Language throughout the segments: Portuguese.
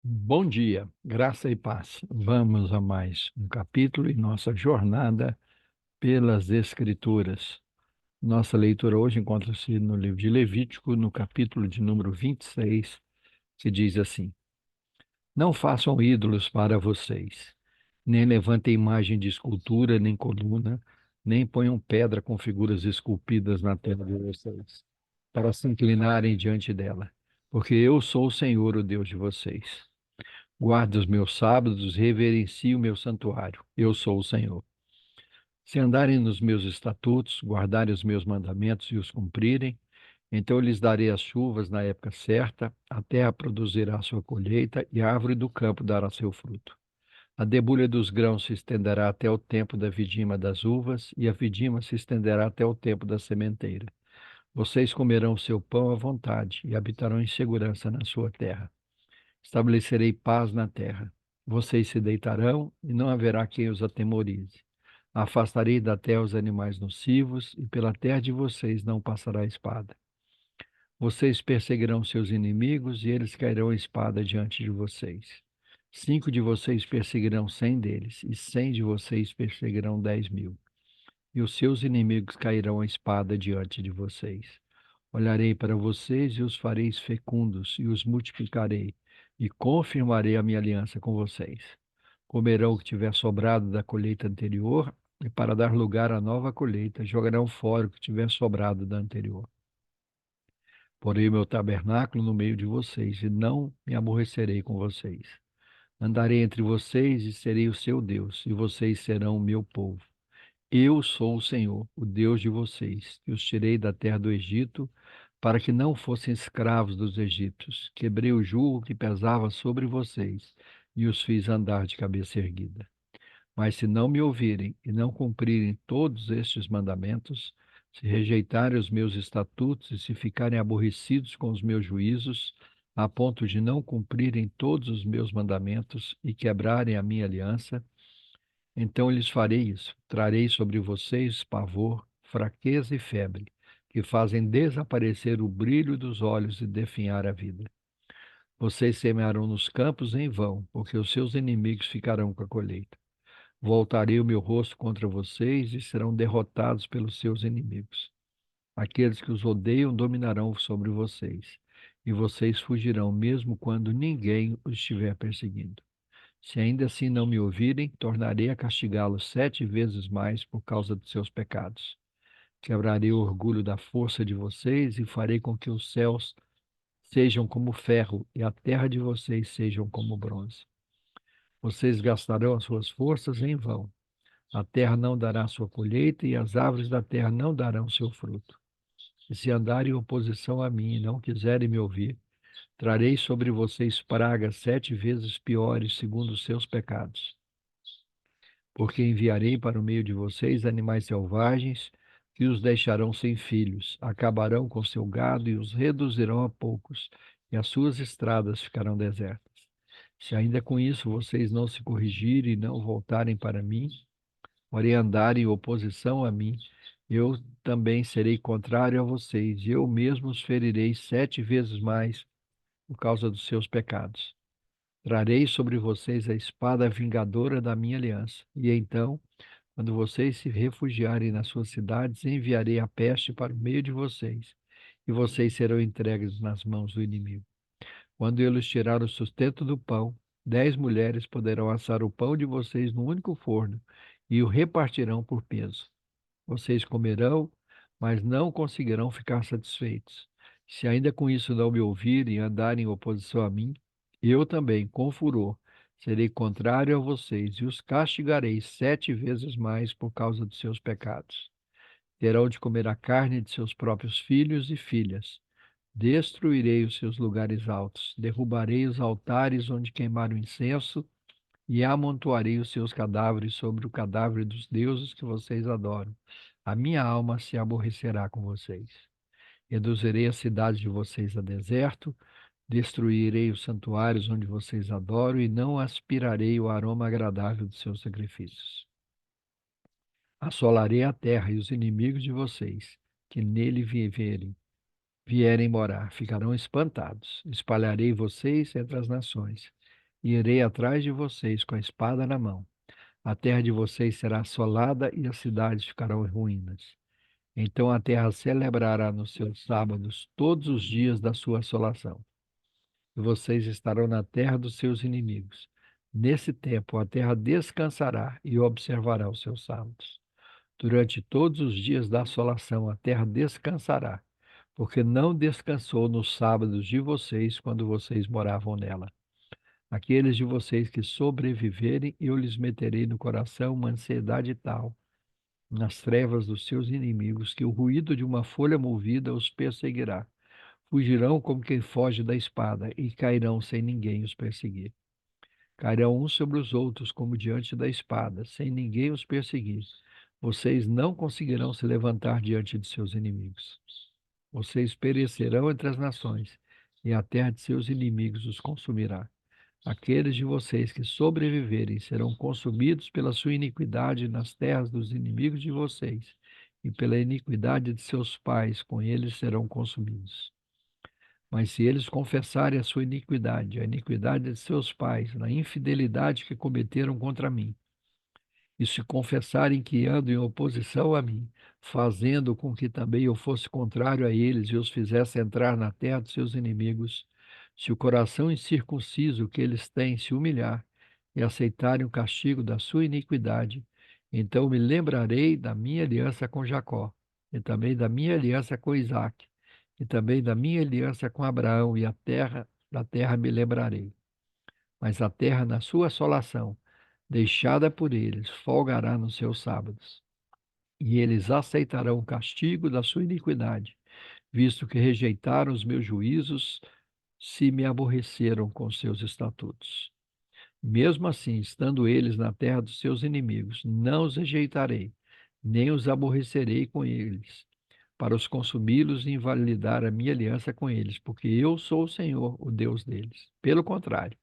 Bom dia, graça e paz. Vamos a mais um capítulo em nossa jornada pelas Escrituras. Nossa leitura hoje encontra-se no livro de Levítico, no capítulo de número 26, que diz assim: Não façam ídolos para vocês, nem levantem imagem de escultura, nem coluna, nem ponham pedra com figuras esculpidas na terra de vocês, para se inclinarem diante dela, porque eu sou o Senhor, o Deus de vocês. Guarde os meus sábados, reverencie o meu santuário. Eu sou o Senhor. Se andarem nos meus estatutos, guardarem os meus mandamentos e os cumprirem, então eu lhes darei as chuvas na época certa, a terra produzirá sua colheita e a árvore do campo dará seu fruto. A debulha dos grãos se estenderá até o tempo da vindima das uvas, e a vindima se estenderá até o tempo da sementeira. Vocês comerão o seu pão à vontade e habitarão em segurança na sua terra. Estabelecerei paz na terra. Vocês se deitarão e não haverá quem os atemorize. Afastarei da terra os animais nocivos e pela terra de vocês não passará espada. Vocês perseguirão seus inimigos e eles cairão a espada diante de vocês. 5 de vocês perseguirão 100 deles e 100 de vocês perseguirão 10.000. E os seus inimigos cairão a espada diante de vocês. Olharei para vocês e os farei fecundos, e os multiplicarei, e confirmarei a minha aliança com vocês. Comerão o que tiver sobrado da colheita anterior, e para dar lugar à nova colheita, jogarão fora o que tiver sobrado da anterior. Porei o meu tabernáculo no meio de vocês, e não me aborrecerei com vocês. Andarei entre vocês e serei o seu Deus, e vocês serão o meu povo. Eu sou o Senhor, o Deus de vocês, que os tirei da terra do Egito, para que não fossem escravos dos egípcios. Quebrei o jugo que pesava sobre vocês e os fiz andar de cabeça erguida. Mas se não me ouvirem e não cumprirem todos estes mandamentos, se rejeitarem os meus estatutos e se ficarem aborrecidos com os meus juízos, a ponto de não cumprirem todos os meus mandamentos e quebrarem a minha aliança, então lhes farei isso. Trarei sobre vocês pavor, fraqueza e febre, que fazem desaparecer o brilho dos olhos e definhar a vida. Vocês semearão nos campos em vão, porque os seus inimigos ficarão com a colheita. Voltarei o meu rosto contra vocês e serão derrotados pelos seus inimigos. Aqueles que os odeiam dominarão sobre vocês, e vocês fugirão mesmo quando ninguém os estiver perseguindo. Se ainda assim não me ouvirem, tornarei a castigá-los 7 vezes mais por causa dos seus pecados. Quebrarei o orgulho da força de vocês e farei com que os céus sejam como ferro e a terra de vocês sejam como bronze. Vocês gastarão as suas forças em vão. A terra não dará sua colheita e as árvores da terra não darão seu fruto. E se andarem em oposição a mim e não quiserem me ouvir, trarei sobre vocês pragas 7 vezes piores segundo os seus pecados. Porque enviarei para o meio de vocês animais selvagens que os deixarão sem filhos, acabarão com seu gado e os reduzirão a poucos, e as suas estradas ficarão desertas. Se ainda com isso vocês não se corrigirem e não voltarem para mim, porém andarem em oposição a mim, eu também serei contrário a vocês, e eu mesmo os ferirei 7 vezes mais por causa dos seus pecados. Trarei sobre vocês a espada vingadora da minha aliança, e então quando vocês se refugiarem nas suas cidades, enviarei a peste para o meio de vocês, e vocês serão entregues nas mãos do inimigo. Quando eles tirar o sustento do pão, 10 mulheres poderão assar o pão de vocês no único forno, e o repartirão por peso. Vocês comerão, mas não conseguirão ficar satisfeitos. Se ainda com isso não me ouvirem e andarem em oposição a mim, eu também, com furor, serei contrário a vocês e os castigarei 7 vezes mais por causa dos seus pecados. Terão de comer a carne de seus próprios filhos e filhas. Destruirei os seus lugares altos, derrubarei os altares onde queimaram incenso e amontoarei os seus cadáveres sobre o cadáver dos deuses que vocês adoram. A minha alma se aborrecerá com vocês. Reduzirei as cidades de vocês a deserto, destruirei os santuários onde vocês adoram e não aspirarei o aroma agradável dos seus sacrifícios. Assolarei a terra e os inimigos de vocês, que nele vierem morar, ficarão espantados. Espalharei vocês entre as nações e irei atrás de vocês com a espada na mão. A terra de vocês será assolada e as cidades ficarão em ruínas. Então a terra celebrará nos seus sábados todos os dias da sua assolação. E vocês estarão na terra dos seus inimigos. Nesse tempo a terra descansará e observará os seus sábados. Durante todos os dias da assolação a terra descansará, porque não descansou nos sábados de vocês quando vocês moravam nela. Aqueles de vocês que sobreviverem, eu lhes meterei no coração uma ansiedade tal, nas trevas dos seus inimigos, que o ruído de uma folha movida os perseguirá. Fugirão como quem foge da espada e cairão sem ninguém os perseguir. Cairão uns sobre os outros como diante da espada, sem ninguém os perseguir. Vocês não conseguirão se levantar diante de seus inimigos. Vocês perecerão entre as nações, e a terra de seus inimigos os consumirá. Aqueles de vocês que sobreviverem serão consumidos pela sua iniquidade nas terras dos inimigos de vocês, e pela iniquidade de seus pais, com eles serão consumidos. Mas se eles confessarem a sua iniquidade, a iniquidade de seus pais, na infidelidade que cometeram contra mim, e se confessarem que andam em oposição a mim, fazendo com que também eu fosse contrário a eles e os fizesse entrar na terra dos seus inimigos, se o coração incircunciso que eles têm se humilhar e aceitarem o castigo da sua iniquidade, então me lembrarei da minha aliança com Jacó, e também da minha aliança com Isaque, e também da minha aliança com Abraão, e da terra me lembrarei. Mas a terra, na sua assolação, deixada por eles, folgará nos seus sábados. E eles aceitarão o castigo da sua iniquidade, visto que rejeitaram os meus juízos, se me aborreceram com seus estatutos. Mesmo assim, estando eles na terra dos seus inimigos, não os rejeitarei, nem os aborrecerei com eles, para os consumi-los e invalidar a minha aliança com eles, porque eu sou o Senhor, o Deus deles. Pelo contrário,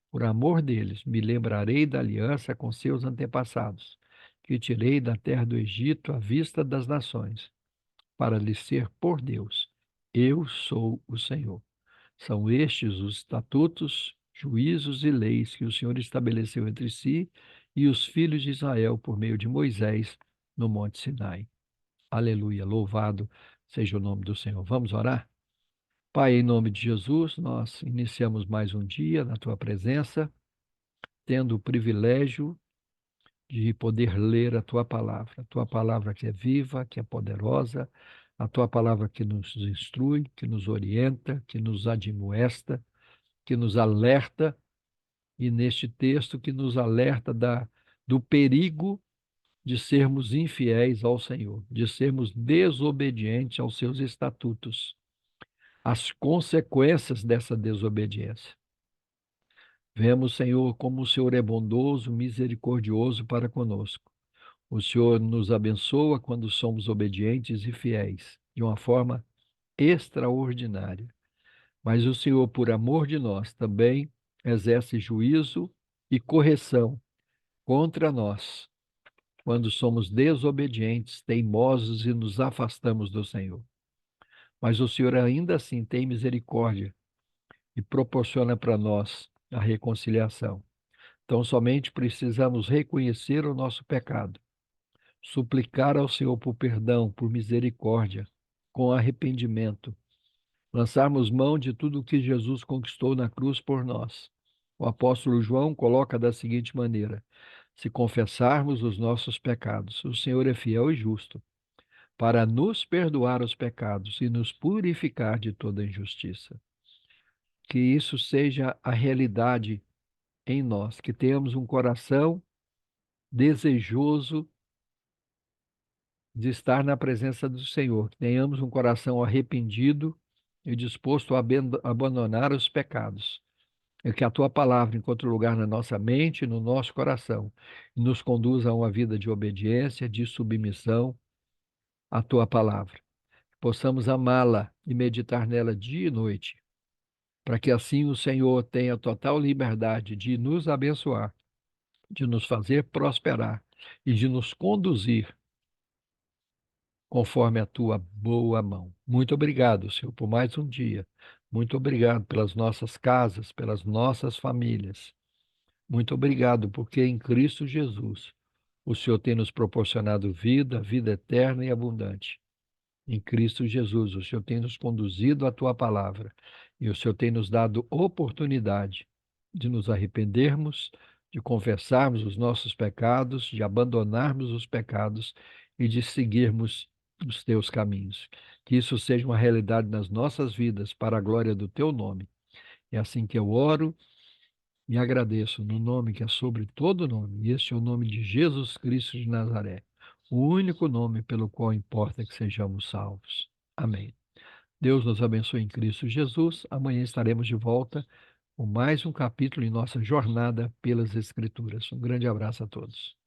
por amor deles, me lembrarei da aliança com seus antepassados, que tirei da terra do Egito à vista das nações, para lhes ser por Deus. Eu sou o Senhor. São estes os estatutos, juízos e leis que o Senhor estabeleceu entre si e os filhos de Israel por meio de Moisés no Monte Sinai. Aleluia, louvado seja o nome do Senhor. Vamos orar? Pai, em nome de Jesus, nós iniciamos mais um dia na tua presença, tendo o privilégio de poder ler a tua palavra que é viva, que é poderosa, a tua palavra que nos instrui, que nos orienta, que nos admoesta, que nos alerta, e neste texto que nos alerta do perigo de sermos infiéis ao Senhor, de sermos desobedientes aos seus estatutos, as consequências dessa desobediência. Vemos, Senhor, como o Senhor é bondoso, misericordioso para conosco. O Senhor nos abençoa quando somos obedientes e fiéis, de uma forma extraordinária. Mas o Senhor, por amor de nós, também exerce juízo e correção contra nós, quando somos desobedientes, teimosos e nos afastamos do Senhor. Mas o Senhor ainda assim tem misericórdia e proporciona para nós a reconciliação. Então, somente precisamos reconhecer o nosso pecado, suplicar ao Senhor por perdão, por misericórdia, com arrependimento, lançarmos mão de tudo o que Jesus conquistou na cruz por nós. O apóstolo João coloca da seguinte maneira: se confessarmos os nossos pecados, o Senhor é fiel e justo para nos perdoar os pecados e nos purificar de toda injustiça. Que isso seja a realidade em nós, que tenhamos um coração desejoso de estar na presença do Senhor, que tenhamos um coração arrependido e disposto a abandonar os pecados. É que a tua palavra encontre lugar na nossa mente e no nosso coração, e nos conduza a uma vida de obediência, de submissão à tua palavra. Possamos amá-la e meditar nela dia e noite, para que assim o Senhor tenha total liberdade de nos abençoar, de nos fazer prosperar e de nos conduzir conforme a tua boa mão. Muito obrigado, Senhor, por mais um dia. Muito obrigado pelas nossas casas, pelas nossas famílias. Muito obrigado, porque em Cristo Jesus o Senhor tem nos proporcionado vida, vida eterna e abundante. Em Cristo Jesus, o Senhor tem nos conduzido à tua palavra e o Senhor tem nos dado oportunidade de nos arrependermos, de confessarmos os nossos pecados, de abandonarmos os pecados e de seguirmos os teus caminhos. Que isso seja uma realidade nas nossas vidas para a glória do teu nome. É assim que eu oro e agradeço no nome que é sobre todo nome, e este é o nome de Jesus Cristo de Nazaré, o único nome pelo qual importa que sejamos salvos. Amém. Deus nos abençoe em Cristo Jesus. Amanhã estaremos de volta com mais um capítulo em nossa jornada pelas Escrituras. Um grande abraço a todos.